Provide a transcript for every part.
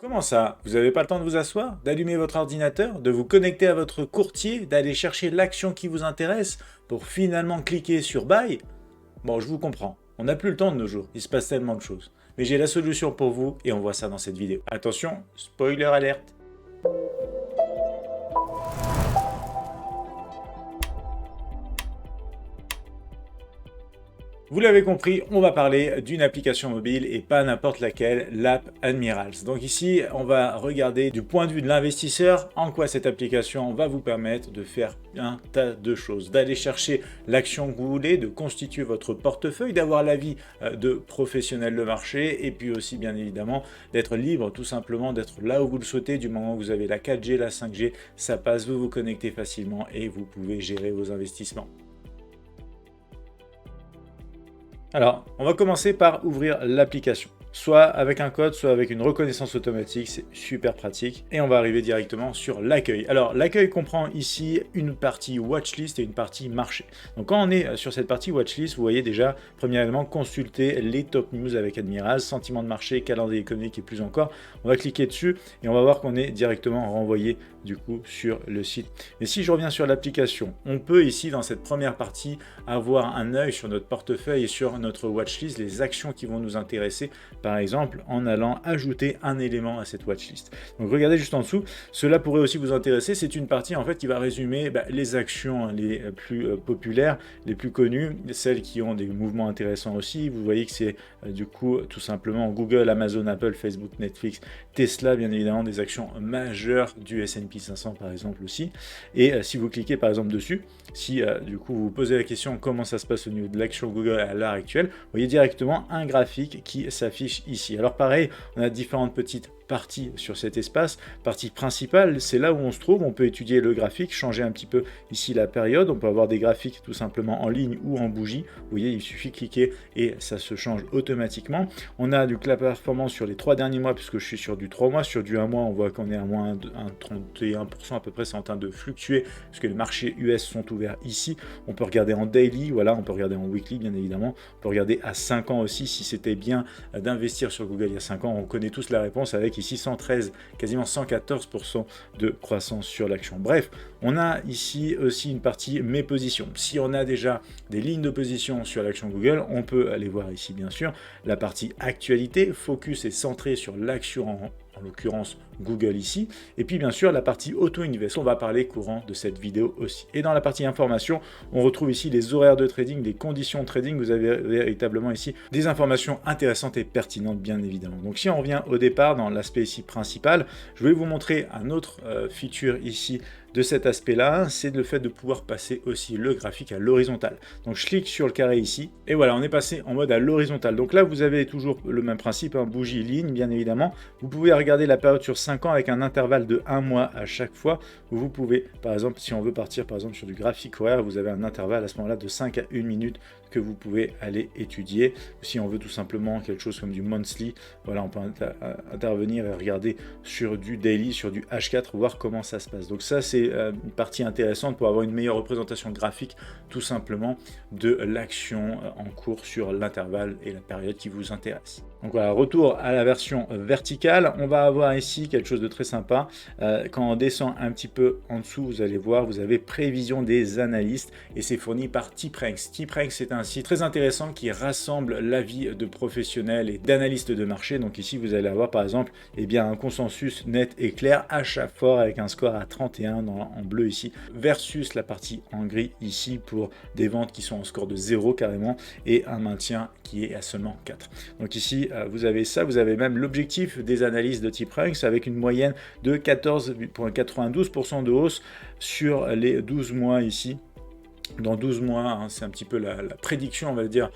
Comment ça? Vous n'avez pas le temps de vous asseoir, d'allumer votre ordinateur, de vous connecter à votre courtier, d'aller chercher l'action qui vous intéresse pour finalement cliquer sur Buy? Bon, je vous comprends. On n'a plus le temps de nos jours, il se passe tellement de choses. Mais j'ai la solution pour vous et on voit ça dans cette vidéo. Attention, spoiler alerte! Vous l'avez compris, on va parler d'une application mobile et pas n'importe laquelle, l'app Admirals. Donc ici, on va regarder du point de vue de l'investisseur en quoi cette application va vous permettre de faire un tas de choses, d'aller chercher l'action que vous voulez, de constituer votre portefeuille, d'avoir l'avis de professionnels de marché et puis aussi bien évidemment d'être libre tout simplement, d'être là où vous le souhaitez du moment où vous avez la 4G, la 5G, ça passe, vous vous connectez facilement et vous pouvez gérer vos investissements. Alors, on va commencer par ouvrir l'application. Soit avec un code, soit avec une reconnaissance automatique, c'est super pratique. Et on va arriver directement sur l'accueil. Alors, l'accueil comprend ici une partie watchlist et une partie marché. Donc, quand on est sur cette partie watchlist, vous voyez déjà, premier élément, consulter les top news avec Admiral, sentiment de marché, calendrier économique et plus encore. On va cliquer dessus et on va voir qu'on est directement renvoyé du coup sur le site. Et si je reviens sur l'application, on peut ici dans cette première partie avoir un œil sur notre portefeuille et sur notre watchlist, les actions qui vont nous intéresser, par exemple en allant ajouter un élément à cette watchlist. Donc regardez juste en dessous, cela pourrait aussi vous intéresser, c'est une partie en fait qui va résumer les actions les plus populaires, les plus connues, celles qui ont des mouvements intéressants aussi. Vous voyez que c'est du coup tout simplement Google, Amazon, Apple, Facebook, Netflix, Tesla, bien évidemment des actions majeures du S&P 500 par exemple aussi. Et si vous cliquez par exemple dessus, si du coup vous vous posez la question comment ça se passe au niveau de l'action Google à l'heure actuelle, vous voyez directement un graphique qui s'affiche ici. Alors pareil, on a différentes petites partie sur cet espace. Partie principale, c'est là où on se trouve, on peut étudier le graphique, changer un petit peu ici la période, on peut avoir des graphiques tout simplement en ligne ou en bougie. Vous voyez, il suffit de cliquer et ça se change automatiquement. On a du la performance sur les 3 derniers mois, puisque je suis sur du 3 mois, sur du 1 mois, on voit qu'on est à moins 31% à peu près, c'est en train de fluctuer, puisque les marchés US sont ouverts ici. On peut regarder en daily, voilà, on peut regarder en weekly, bien évidemment. On peut regarder à 5 ans aussi, si c'était bien d'investir sur Google il y a 5 ans. On connaît tous la réponse avec ici 113, quasiment 114% de croissance sur l'action. Bref, on a ici aussi une partie mes positions. Si on a déjà des lignes de position sur l'action Google, on peut aller voir ici bien sûr la partie actualité, focus est centré sur l'action en l'occurrence Google ici, et puis bien sûr la partie auto-invest, on va parler courant de cette vidéo aussi. Et dans la partie information, on retrouve ici les horaires de trading, les conditions de trading, vous avez véritablement ici des informations intéressantes et pertinentes bien évidemment. Donc si on revient au départ dans l'aspect ici principal, je vais vous montrer un autre feature ici de cet aspect-là, c'est le fait de pouvoir passer aussi le graphique à l'horizontale. Donc je clique sur le carré ici, et voilà, on est passé en mode à l'horizontale. Donc là, vous avez toujours le même principe, bougie, ligne, bien évidemment. Vous pouvez regarder la période sur 5 ans avec un intervalle de 1 mois à chaque fois. Vous pouvez, par exemple, si on veut partir par exemple sur du graphique horaire, vous avez un intervalle à ce moment-là de 5 à 1 minute que vous pouvez aller étudier. Si on veut tout simplement quelque chose comme du monthly, voilà, on peut intervenir et regarder sur du daily, sur du H4, voir comment ça se passe. Donc ça, c'est une partie intéressante pour avoir une meilleure représentation graphique, tout simplement, de l'action en cours sur l'intervalle et la période qui vous intéresse. Donc voilà, retour à la version verticale. On va avoir ici quelque chose de très sympa. Quand on descend un petit peu en dessous, vous allez voir, vous avez prévision des analystes et c'est fourni par TipRanks. TipRanks, c'est un site très intéressant qui rassemble l'avis de professionnels et d'analystes de marché. Donc ici, vous allez avoir par exemple un consensus net et clair à chaque fois avec un score à 31 en bleu ici versus la partie en gris ici pour des ventes qui sont en score de 0 carrément et un maintien qui est à seulement 4. Donc ici, vous avez ça, vous avez même l'objectif des analyses de TipRanks avec une moyenne de 14,92% de hausse sur les 12 mois ici. Dans 12 mois, c'est un petit peu la prédiction, on va dire,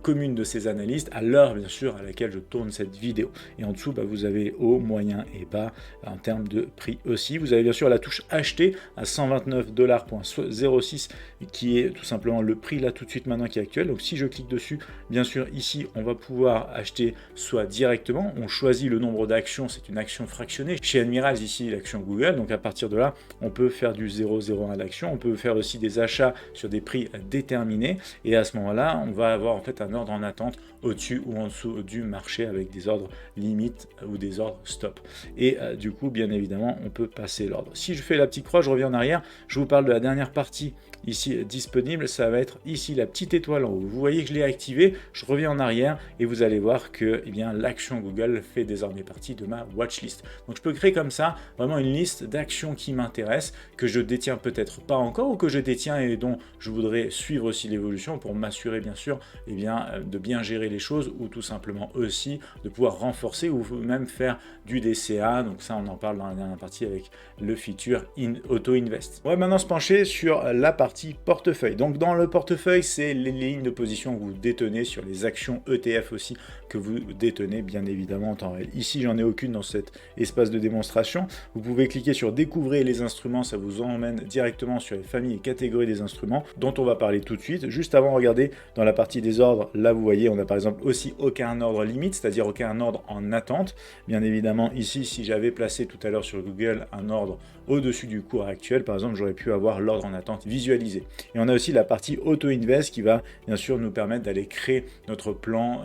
commune de ces analystes, à l'heure, bien sûr, à laquelle je tourne cette vidéo. Et en dessous, vous avez haut, moyen et bas en termes de prix aussi. Vous avez bien sûr la touche acheter à 129,06$ qui est tout simplement le prix là tout de suite maintenant qui est actuel. Donc si je clique dessus, bien sûr, ici, on va pouvoir acheter soit directement, on choisit le nombre d'actions, c'est une action fractionnée. Chez Admirals, ici, l'action Google, donc à partir de là, on peut faire du 0,01 l'action, on peut faire aussi des achats sur des prix déterminés. Et à ce moment-là, on va avoir en fait un ordre en attente au-dessus ou en dessous du marché avec des ordres limites ou des ordres stop. Et du coup, bien évidemment, on peut passer l'ordre. Si je fais la petite croix, je reviens en arrière, je vous parle de la dernière partie ici disponible, ça va être ici la petite étoile en haut. Vous voyez que je l'ai activé, je reviens en arrière et vous allez voir que eh bien, l'action Google fait désormais partie de ma watchlist. Donc je peux créer comme ça vraiment une liste d'actions qui m'intéressent, que je détiens peut-être pas encore ou que je détiens et dont je voudrais suivre aussi l'évolution pour m'assurer bien sûr eh bien, de bien gérer les choses ou tout simplement aussi de pouvoir renforcer ou même faire du DCA. Donc ça on en parle dans la dernière partie avec le feature Auto Invest. On va maintenant se pencher sur la partie portefeuille. Donc dans le portefeuille, c'est les lignes de position que vous détenez sur les actions ETF aussi que vous détenez bien évidemment en temps réel. Ici, j'en ai aucune dans cet espace de démonstration. Vous pouvez cliquer sur découvrir les instruments, ça vous emmène directement sur les familles et catégories des instruments dont on va parler tout de suite. Juste avant, regardez dans la partie des ordres, là vous voyez, on a par exemple aussi aucun ordre limite, c'est-à-dire aucun ordre en attente. Bien évidemment, ici, si j'avais placé tout à l'heure sur Google un ordre au-dessus du cours actuel, par exemple, j'aurais pu avoir l'ordre en attente visualisé. Et on a aussi la partie Auto Invest qui va bien sûr nous permettre d'aller créer notre plan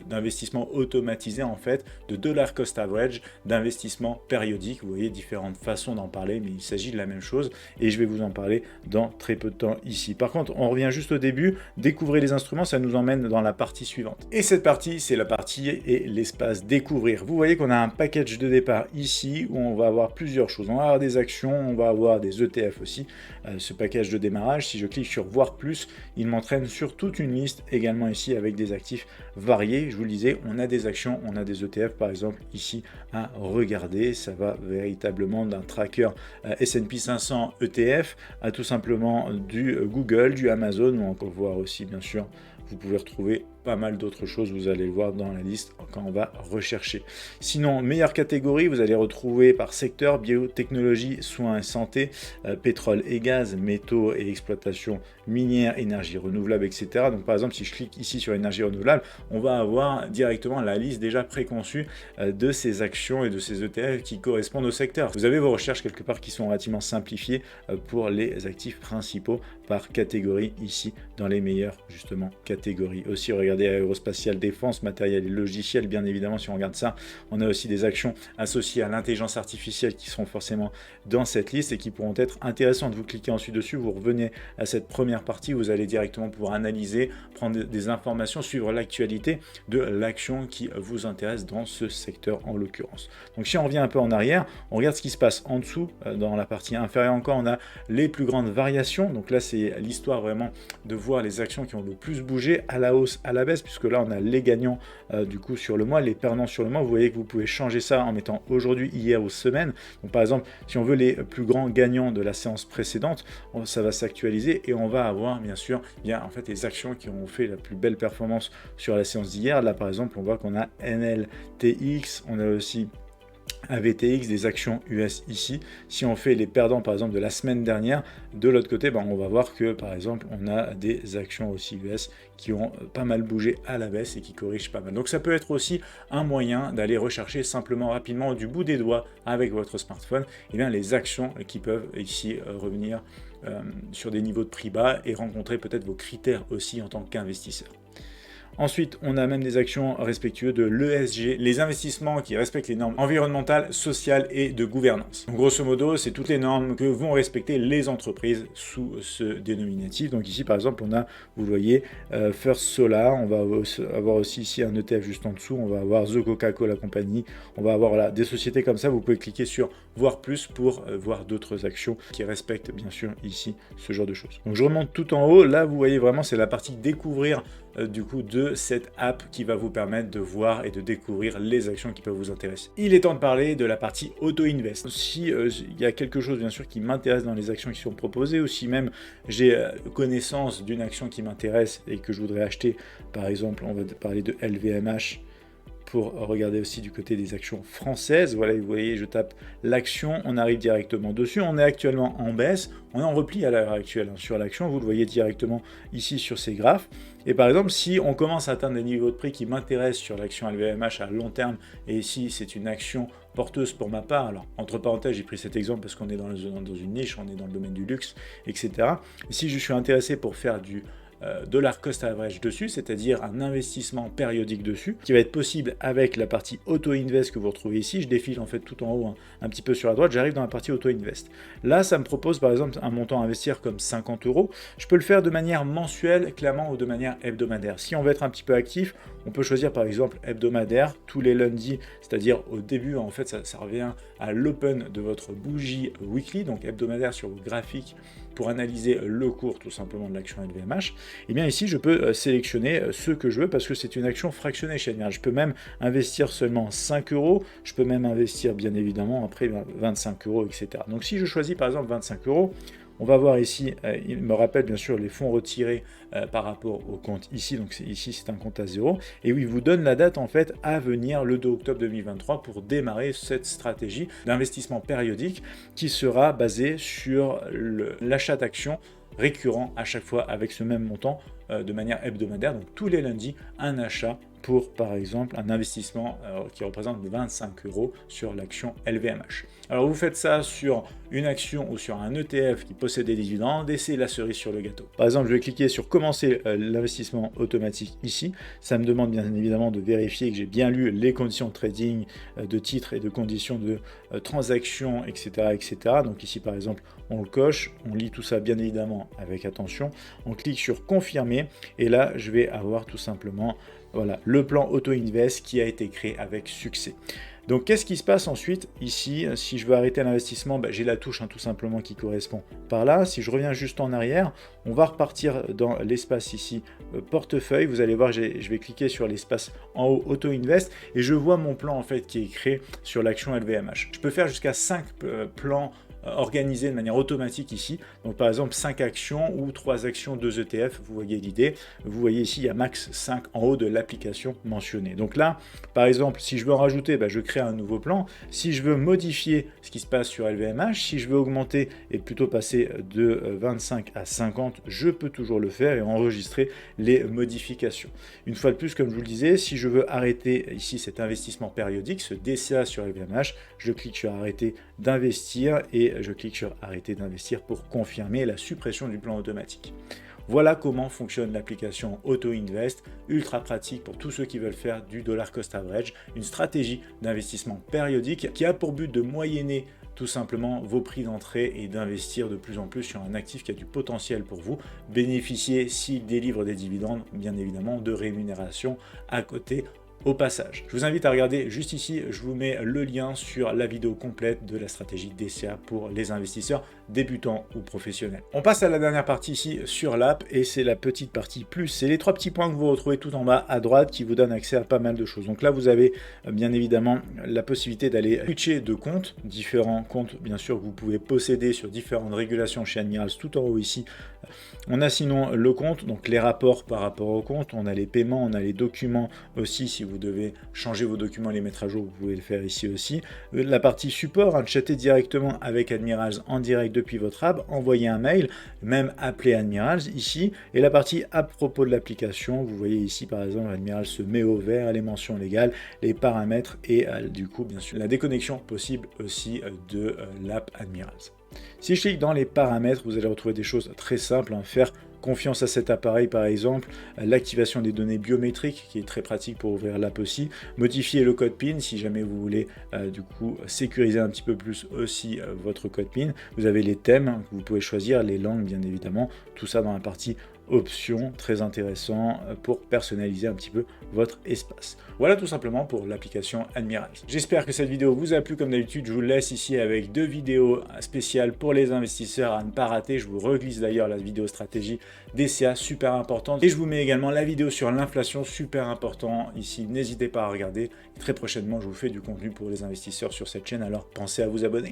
d'investissement automatisé en fait, de dollar cost average, d'investissement périodique. Vous voyez différentes façons d'en parler, mais il s'agit de la même chose et je vais vous en parler dans très peu de temps ici. Par contre, on revient juste au début, découvrir les instruments, ça nous emmène dans la partie suivante. Et cette partie, c'est la partie et l'espace découvrir. Vous voyez qu'on a un package de départ ici où on va avoir plusieurs choses. On va avoir des actions, on va avoir des ETF aussi. Ce package de démarrage, si je clique sur voir plus, il m'entraîne sur toute une liste également ici avec des actifs variés. Je vous le disais, on a des actions, on a des ETF par exemple ici à regarder. Ça va véritablement d'un tracker S&P 500 ETF à tout simplement du Google, du Amazon ou encore voir aussi bien sûr, vous pouvez retrouver pas mal d'autres choses, vous allez le voir dans la liste quand on va rechercher. Sinon, meilleure catégorie, vous allez retrouver par secteur, biotechnologie, soins et santé, pétrole et gaz, métaux et exploitation minière, énergie renouvelable, etc. Donc par exemple, si je clique ici sur énergie renouvelable, on va avoir directement la liste déjà préconçue de ces actions et de ces ETF qui correspondent au secteur. Vous avez vos recherches quelque part qui sont relativement simplifiées pour les actifs principaux par catégorie ici dans les meilleures justement catégories. Aussi, regardez aérospatiale, défense, matériel et logiciel, bien évidemment, si on regarde ça, on a aussi des actions associées à l'intelligence artificielle qui seront forcément dans cette liste et qui pourront être intéressantes. Vous cliquez ensuite dessus, vous revenez à cette première partie, vous allez directement pouvoir analyser, prendre des informations, suivre l'actualité de l'action qui vous intéresse dans ce secteur en l'occurrence. Donc si on revient un peu en arrière, on regarde ce qui se passe en dessous, dans la partie inférieure encore, on a les plus grandes variations. Donc là, c'est l'histoire vraiment de voir les actions qui ont le plus bougé à la hausse, à la baisse, puisque là on a les gagnants du coup sur le mois, les perdants sur le mois. Vous voyez que vous pouvez changer ça en mettant aujourd'hui, hier ou semaine. Donc par exemple, si on veut les plus grands gagnants de la séance précédente, ça va s'actualiser et on va avoir bien sûr en fait les actions qui ont fait la plus belle performance sur la séance d'hier. Là par exemple, on voit qu'on a NLTX, on a aussi AVTX, des actions US ici. Si on fait les perdants par exemple de la semaine dernière, de l'autre côté, on va voir que par exemple on a des actions aussi US qui ont pas mal bougé à la baisse et qui corrigent pas mal. Donc ça peut être aussi un moyen d'aller rechercher simplement rapidement du bout des doigts avec votre smartphone et bien les actions qui peuvent ici revenir sur des niveaux de prix bas et rencontrer peut-être vos critères aussi en tant qu'investisseur. Ensuite, on a même des actions respectueuses de l'ESG, les investissements qui respectent les normes environnementales, sociales et de gouvernance. Donc, grosso modo, c'est toutes les normes que vont respecter les entreprises sous ce dénominatif. Donc ici, par exemple, on a, vous le voyez, First Solar, on va avoir aussi ici un ETF juste en dessous, on va avoir The Coca-Cola Company, on va avoir des sociétés comme ça, vous pouvez cliquer sur voir plus pour voir d'autres actions qui respectent bien sûr ici ce genre de choses. Donc je remonte tout en haut, là vous voyez vraiment c'est la partie découvrir du coup de cette app qui va vous permettre de voir et de découvrir les actions qui peuvent vous intéresser. Il est temps de parler de la partie Auto Invest. Si il y a quelque chose bien sûr qui m'intéresse dans les actions qui sont proposées, ou si même j'ai connaissance d'une action qui m'intéresse et que je voudrais acheter, par exemple on va parler de LVMH pour regarder aussi du côté des actions françaises. Voilà, vous voyez, je tape l'action, on arrive directement dessus. On est actuellement en baisse, on est en repli à l'heure actuelle sur l'action. Vous le voyez directement ici sur ces graphes. Et par exemple, si on commence à atteindre des niveaux de prix qui m'intéressent sur l'action LVMH à long terme, et ici c'est une action porteuse pour ma part, alors entre parenthèses j'ai pris cet exemple parce qu'on est dans une niche, on est dans le domaine du luxe, etc. Et si je suis intéressé pour faire du dollar cost average dessus, c'est-à-dire un investissement périodique dessus, qui va être possible avec la partie auto-invest que vous retrouvez ici. Je défile en fait tout en haut, un petit peu sur la droite, j'arrive dans la partie auto-invest. Là, ça me propose par exemple un montant à investir comme 50 €. Je peux le faire de manière mensuelle, clairement, ou de manière hebdomadaire. Si on veut être un petit peu actif, on peut choisir par exemple hebdomadaire, tous les lundis, c'est-à-dire au début, en fait, ça revient à l'open de votre bougie weekly, donc hebdomadaire sur vos graphiques, pour analyser le cours tout simplement de l'action LVMH. Et bien ici, je peux sélectionner ce que je veux parce que c'est une action fractionnée chez Admiral. Je peux même investir seulement 5 €, je peux même investir bien évidemment après 25 €, etc. Donc si je choisis par exemple 25 €, on va voir ici, il me rappelle bien sûr les fonds retirés par rapport au compte ici, donc ici c'est un compte à 0, et oui, il vous donne la date en fait à venir le 2 octobre 2023 pour démarrer cette stratégie d'investissement périodique qui sera basée sur l'achat d'actions récurrent à chaque fois avec ce même montant de manière hebdomadaire, donc tous les lundis, un achat pour, par exemple, un investissement qui représente 25 € sur l'action LVMH. Alors, vous faites ça sur une action ou sur un ETF qui possède des dividendes et c'est la cerise sur le gâteau. Par exemple, je vais cliquer sur commencer l'investissement automatique ici. Ça me demande bien évidemment de vérifier que j'ai bien lu les conditions de trading de titres et de conditions de transaction, etc., etc. Donc ici, par exemple, on le coche, on lit tout ça bien évidemment avec attention. On clique sur confirmer et là, je vais avoir tout simplement voilà, le plan auto-invest qui a été créé avec succès. Donc, qu'est-ce qui se passe ensuite ici? Si je veux arrêter l'investissement, j'ai la touche tout simplement qui correspond par là. Si je reviens juste en arrière, on va repartir dans l'espace ici, portefeuille. Vous allez voir, je vais cliquer sur l'espace en haut, auto-invest, et je vois mon plan en fait qui est créé sur l'action LVMH. Je peux faire jusqu'à 5 plans organisé de manière automatique ici. Donc par exemple 5 actions ou 3 actions, 2 ETF, vous voyez l'idée. Vous voyez ici, il y a max 5 en haut de l'application mentionnée. Donc là, par exemple, si je veux en rajouter, je crée un nouveau plan. Si je veux modifier ce qui se passe sur LVMH, si je veux augmenter et plutôt passer de 25 à 50, je peux toujours le faire et enregistrer les modifications. Une fois de plus, comme je vous le disais, si je veux arrêter ici cet investissement périodique, ce DCA sur LVMH, je clique sur arrêter d'investir et je clique sur arrêter d'investir pour confirmer la suppression du plan automatique. Voilà comment fonctionne l'application AutoInvest, ultra pratique pour tous ceux qui veulent faire du dollar cost average, une stratégie d'investissement périodique qui a pour but de moyenner tout simplement vos prix d'entrée et d'investir de plus en plus sur un actif qui a du potentiel pour vous, bénéficier s'il délivre des dividendes, bien évidemment, de rémunération à côté au passage. Je vous invite à regarder juste ici, je vous mets le lien sur la vidéo complète de la stratégie DCA pour les investisseurs débutants ou professionnels. On passe à la dernière partie ici sur l'app et c'est la petite partie plus. C'est les 3 petits points que vous retrouvez tout en bas à droite qui vous donnent accès à pas mal de choses. Donc là, vous avez bien évidemment la possibilité d'aller switcher de comptes, différents comptes bien sûr que vous pouvez posséder sur différentes régulations chez Admirals tout en haut ici. On a sinon le compte, donc les rapports par rapport au compte, on a les paiements, on a les documents aussi, si vous devez changer vos documents et les mettre à jour, vous pouvez le faire ici aussi. La partie support, chatter directement avec Admirals en direct depuis votre app, envoyer un mail, même appeler Admirals ici. Et la partie à propos de l'application, vous voyez ici par exemple Admirals se met au vert, les mentions légales, les paramètres et du coup bien sûr la déconnexion possible aussi de l'app Admirals. Si je clique dans les paramètres, vous allez retrouver des choses très simples, faire confiance à cet appareil par exemple, l'activation des données biométriques qui est très pratique pour ouvrir l'app aussi, modifier le code PIN si jamais vous voulez du coup sécuriser un petit peu plus aussi votre code PIN. Vous avez les thèmes que vous pouvez choisir, les langues bien évidemment, tout ça dans la partie options, très intéressant pour personnaliser un petit peu votre espace. Voilà tout simplement pour l'application Admirals. J'espère que cette vidéo vous a plu. Comme d'habitude, je vous laisse ici avec 2 vidéos spéciales pour les investisseurs à ne pas rater. Je vous reglisse d'ailleurs la vidéo stratégie DCA, super importante. Et je vous mets également la vidéo sur l'inflation, super important ici. N'hésitez pas à regarder. Et très prochainement, je vous fais du contenu pour les investisseurs sur cette chaîne, alors pensez à vous abonner.